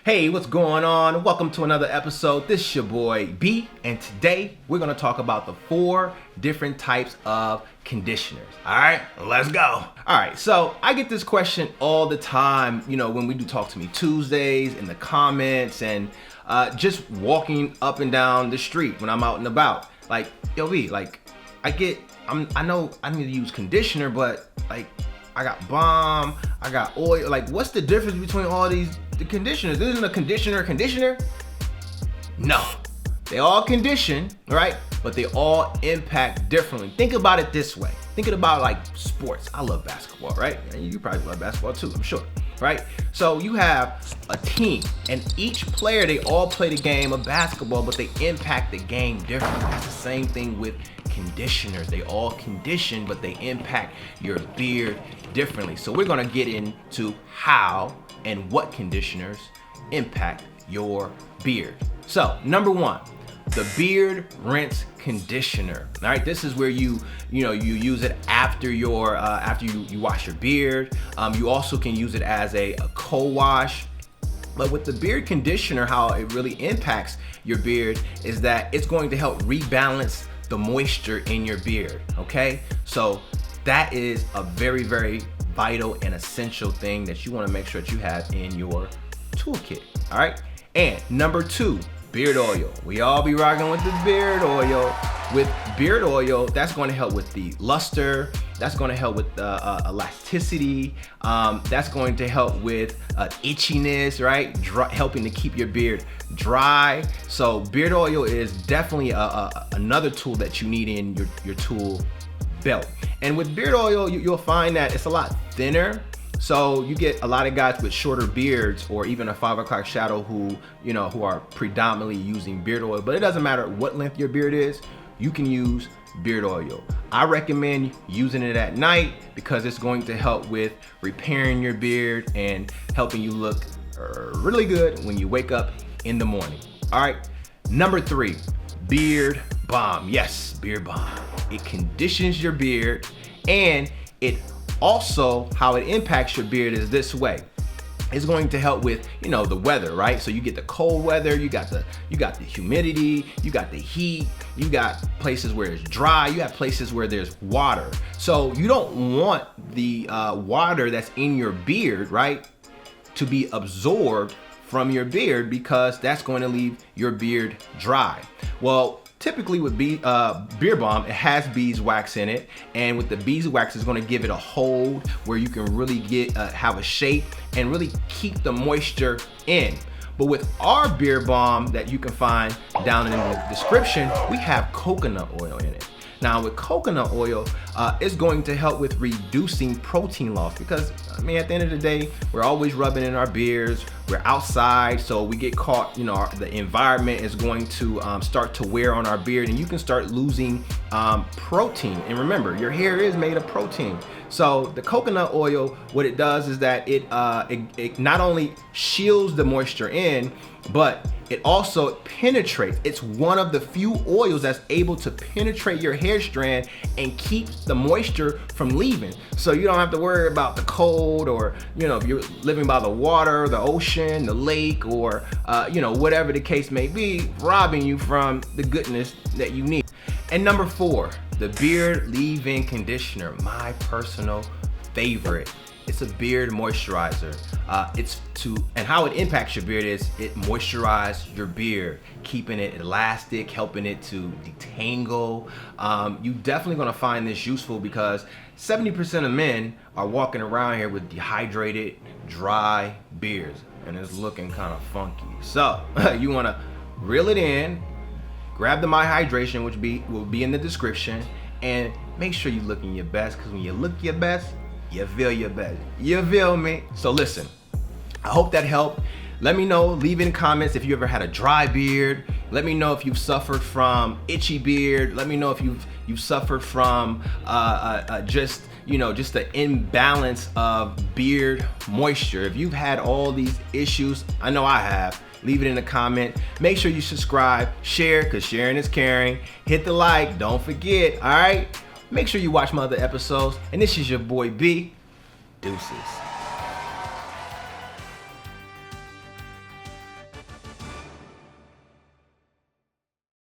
Hey, what's going on? Welcome to another episode. This is your boy B, and today we're going to talk about the 4 different types of conditioners. All right, let's go. All right, so I get this question all the time, when we do Talk to Me Tuesdays in the comments and just walking up and down the street when I'm out and about. Like, yo, B, I know I need to use conditioner, but I got Balm, I got oil. Like, what's the difference between all the conditioners? Isn't a conditioner? No. They all condition, right? But they all impact differently. Think about it this way. Thinking about like sports. I love basketball, right? And you probably love basketball too, I'm sure, right? So you have a team, and each player, they all play the game of basketball, but they impact the game differently. It's the same thing with conditioners. They all condition, but they impact your beard differently. So we're gonna get into how and what conditioners impact your beard. So number 1, the beard rinse conditioner. All right, this is where you use it after your after you wash your beard. You also can use it as a co-wash. But with the beard conditioner, how it really impacts your beard is that it's going to help rebalance the moisture in your beard. Okay, so that is a very, very vital and essential thing that you want to make sure that you have in your toolkit. All right, and number 2, beard oil. We all be rocking with the beard oil. With beard oil, that's going to help with the luster. That's going to help with elasticity. That's going to help with itchiness, right? Helping to keep your beard dry. So beard oil is definitely another tool that you need in your tool belt. And with beard oil, you'll find that it's a lot thinner. So you get a lot of guys with shorter beards or even a 5 o'clock shadow who are predominantly using beard oil. But it doesn't matter what length your beard is, you can use beard oil. I recommend using it at night because it's going to help with repairing your beard and helping you look really good when you wake up in the morning. All right, number 3, beard balm. Yes, beard balm. It conditions your beard, and it also, how it impacts your beard is this way. It's going to help with, the weather, right? So you get the cold weather, you got the humidity, you got the heat, you got places where it's dry, you have places where there's water. So you don't want the water that's in your beard, right, to be absorbed from your beard, because that's going to leave your beard dry. Well, typically with beard balm, it has beeswax in it, and with the beeswax, it's going to give it a hold where you can really have a shape and really keep the moisture in. But with our beard balm that you can find down in the description, we have coconut oil in it. Now with coconut oil, it's going to help with reducing protein loss, because at the end of the day, we're always rubbing in our beards. We're outside, so we get caught, the environment is going to start to wear on our beard, and you can start losing protein. And remember, your hair is made of protein. So the coconut oil, what it does is that it not only shields the moisture in, but it also penetrates. It's one of the few oils that's able to penetrate your hair strand and keep the moisture from leaving. So you don't have to worry about the cold, or if you're living by the water, the ocean, the lake, or whatever the case may be, robbing you from the goodness that you need. And number 4, the beard leave-in conditioner, my personal favorite. It's a beard moisturizer. And how it impacts your beard is it moisturizes your beard, keeping it elastic, helping it to detangle. You definitely gonna find this useful because 70% of men are walking around here with dehydrated, dry beards, and it's looking kind of funky. So you wanna reel it in, grab the My Hydration, which will be in the description, and make sure you're looking your best, because when you look your best, you feel your best. You feel me? So listen, I hope that helped. Let me know, leave in comments if you ever had a dry beard. Let me know if you've suffered from itchy beard. Let me know if you've suffered from just the imbalance of beard moisture. If you've had all these issues, I know I have. Leave it in the comment. Make sure you subscribe, share, because sharing is caring. Hit the like, don't forget, all right? Make sure you watch my other episodes. And this is your boy B. Deuces.